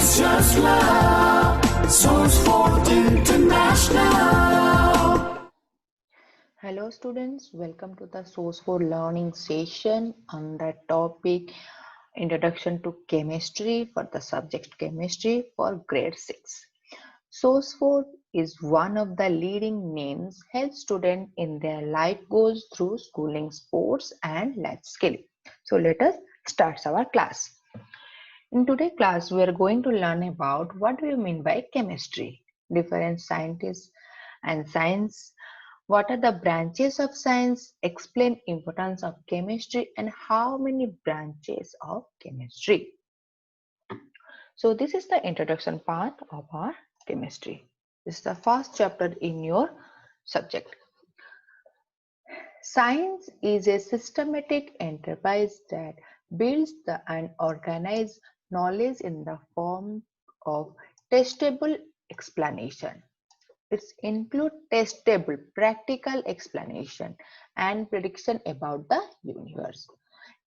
is just love. Source for International. Hello students, welcome to the Source for Learning session on the topic Introduction to Chemistry for the subject Chemistry for grade 6. Source 4 is one of the leading names help students in their life goals through schooling, sports and life skill. So let us start our class. In today's class, we are going to learn about what do you mean by chemistry, different scientists and science, what are the branches of science, explain importance of chemistry and how many branches of chemistry. So this is the introduction part of our chemistry. This is the first chapter in your subject. Science is a systematic enterprise that builds and organizes knowledge in the form of testable explanation. It includes testable, practical explanation and prediction about the universe.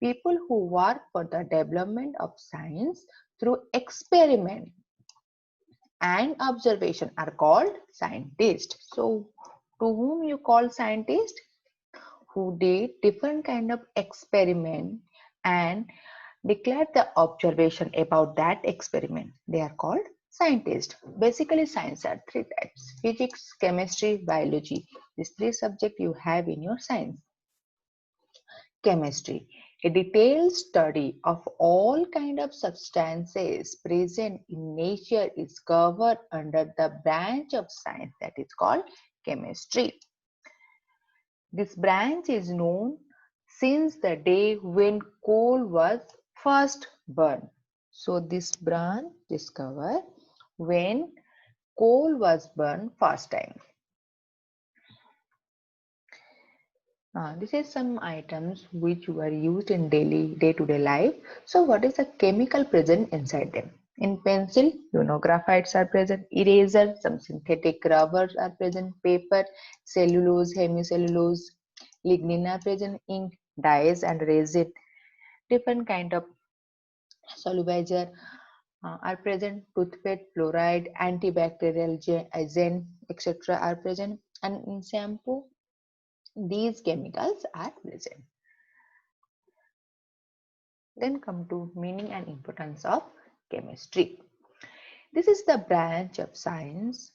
People who work for the development of science through experiment and observation are called scientists. So, to whom you call scientist? Who did different kind of experiment and declared the observation about that experiment. They are called scientists. Basically, science are three types: physics, chemistry, biology. These three subjects you have in your science. Chemistry, a detailed study of all kind of substances present in nature, is covered under the branch of science that is called chemistry. This branch is known since the day when coal was first burned. So this branch discovered when coal was burned first time. This is some items which were used in daily day-to-day life. So what is the chemical present inside them? In pencil, graphites are present, eraser, some synthetic rubbers are present, paper, cellulose, hemicellulose, lignin are present, ink, dyes and resin, different kind of solubilizer are present, toothpaste, fluoride, antibacterial agent, etc. are present, and in shampoo, these chemicals are present. Then come to meaning and importance of chemistry. This is the branch of science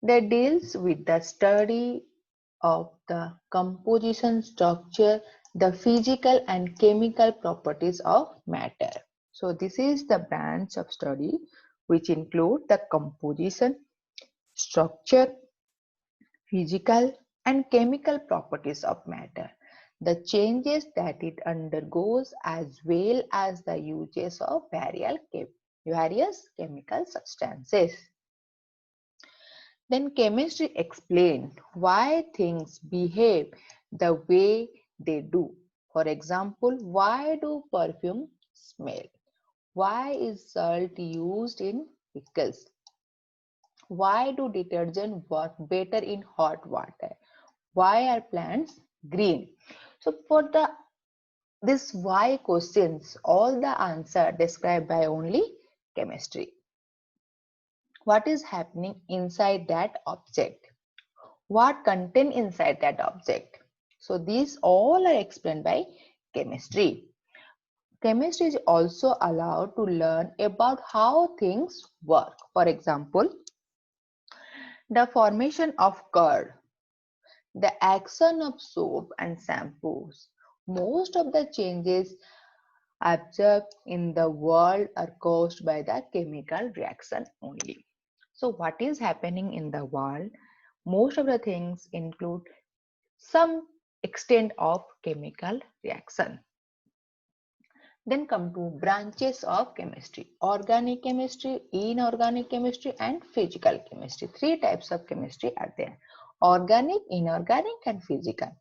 that deals with the study of the composition, structure, the physical and chemical properties of matter. So this is the branch of study which include the composition, structure, physical and chemical properties of matter, the changes that it undergoes, as well as the uses of various chemical substances. Then chemistry explains why things behave the way they do. For example, why do perfume smell? Why is salt used in pickles? Why do detergents work better in hot water? Why are plants green? So for this why questions, all the answer described by only chemistry. What is happening inside that object? What content inside that object? So these all are explained by chemistry. Chemistry is also allowed to learn about how things work. For example, the formation of curd, the action of soap and shampoos. Most of the changes observed in the world are caused by the chemical reaction only. So what is happening in the world? Most of the things include some extent of chemical reaction. Then come to branches of chemistry: organic chemistry, inorganic chemistry and physical chemistry. Three types of chemistry are there: organic, inorganic and physical.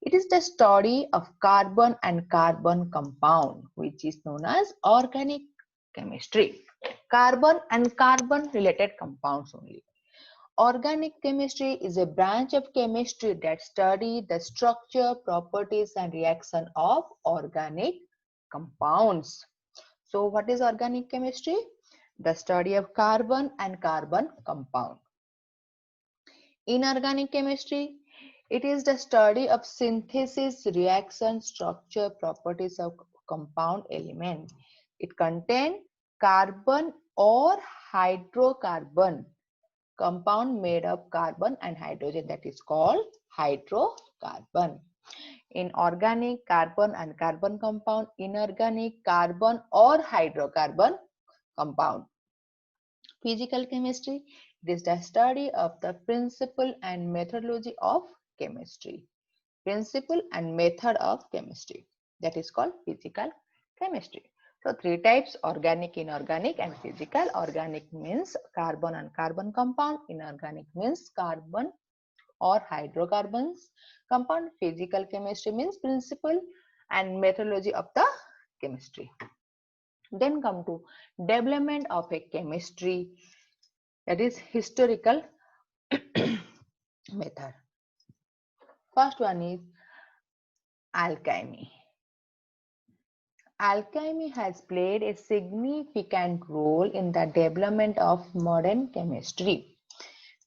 It is the study of carbon and carbon compound, which is known as organic chemistry. Carbon and carbon related compounds only. Organic chemistry is a branch of chemistry that studies the structure, properties and reaction of organic compounds. So what is organic chemistry? the study of carbon and carbon compound. Inorganic chemistry, it is the study of synthesis, reaction, structure, properties of compound element. It contains carbon or hydrocarbon, compound made of carbon and hydrogen, that is called hydrocarbon. In organic, carbon and carbon compound. Inorganic, carbon or hydrocarbon compound. Physical chemistry, it is the study of the principle and methodology of chemistry. Principle and method of chemistry, that is called physical chemistry. So three types: organic, inorganic and physical. Organic means carbon and carbon compound. Inorganic means carbon or hydrocarbons compound. Physical chemistry means principle and methodology of the chemistry. Then come to development of a chemistry, that is historical method. First one is alchemy. Alchemy has played a significant role in the development of modern chemistry,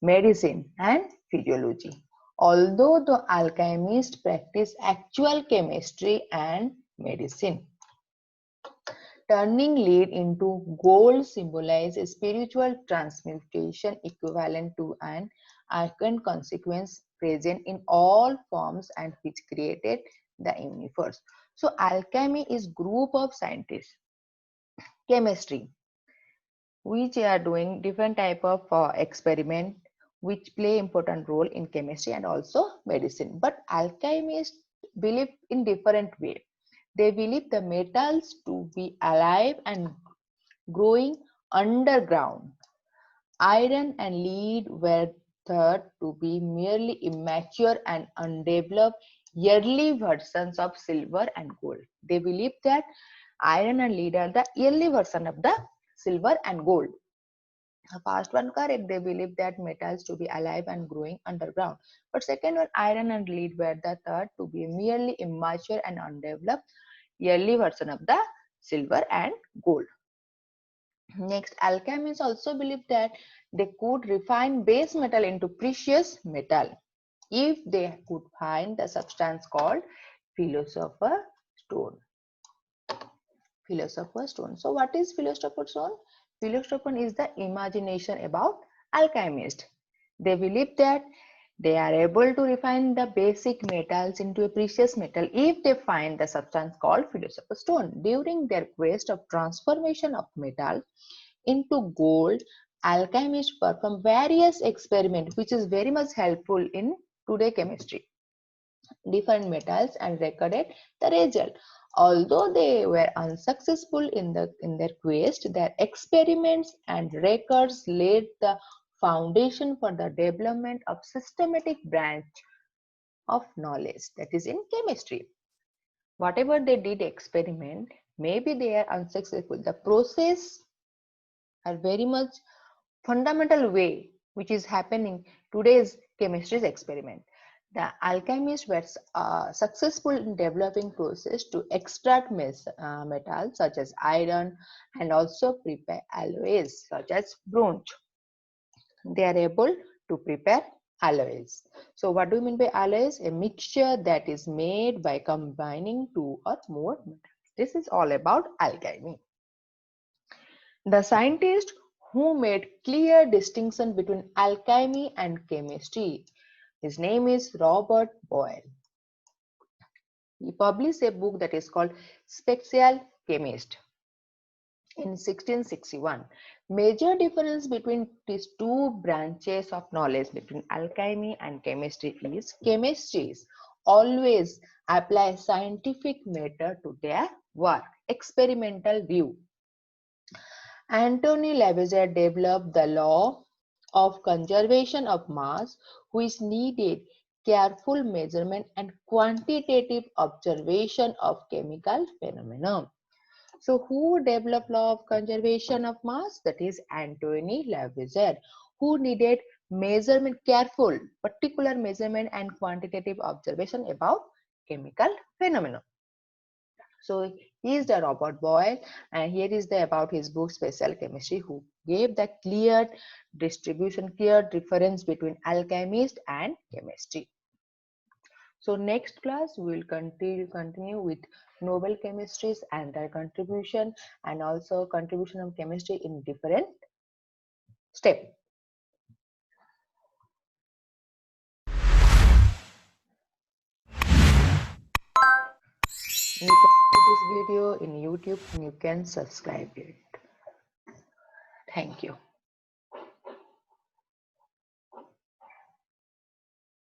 medicine and physiology. Although the alchemists practice actual chemistry and medicine, turning lead into gold symbolizes spiritual transmutation equivalent to an arcane consequence present in all forms and which created the universe. So alchemy is group of scientists. Chemistry, which are doing different type of experiment which play important role in chemistry and also medicine. But alchemists believe in different way. They believe the metals to be alive and growing underground. Iron and lead were thought to be merely immature and undeveloped early versions of silver and gold. They believe that iron and lead are the early version of the silver and gold. The first one correct, they believe that metals to be alive and growing underground. But second one, iron and lead were the third to be merely immature and undeveloped early version of the silver and gold. Next, alchemists also believed that they could refine base metal into precious metal if they could find the substance called philosopher's stone. Philosopher's stone. So what is philosopher's stone? Philosopher is the imagination about alchemists. They believe that they are able to refine the basic metals into a precious metal if they find the substance called philosopher's stone. During their quest of transformation of metal into gold, alchemists perform various experiments which is very much helpful in today chemistry. Different metals and recorded the result. Although they were unsuccessful in their quest, their experiments and records laid the foundation for the development of systematic branch of knowledge, that is in chemistry. Whatever they did experiment, maybe they are unsuccessful. The process are very much fundamental way which is happening today's chemistry's experiment. The alchemists were successful in developing process to extract metals such as iron and also prepare alloys such as bronze. They are able to prepare alloys. So what do you mean by alloys? A mixture that is made by combining two or more metals. This is all about alchemy. The scientist who made clear distinction between alchemy and chemistry, his name is Robert Boyle. He published a book that is called Special Chemist in 1661. Major difference between these two branches of knowledge between alchemy and chemistry is chemistries always apply scientific method to their work, experimental view. Anthony Lavoisier developed the law of conservation of mass, which needed careful measurement and quantitative observation of chemical phenomena. So who developed law of conservation of mass? That is Anthony Lavoisier, who needed measurement, careful, particular measurement and quantitative observation about chemical phenomena. So he is the Robert Boyle, and here is the about his book Special Chemistry, who gave the clear distribution, clear difference between alchemist and chemistry. So next class we will continue with noble chemistries and their contribution, and also contribution of chemistry in different step. You can see this video in YouTube and you can subscribe it. Thank you.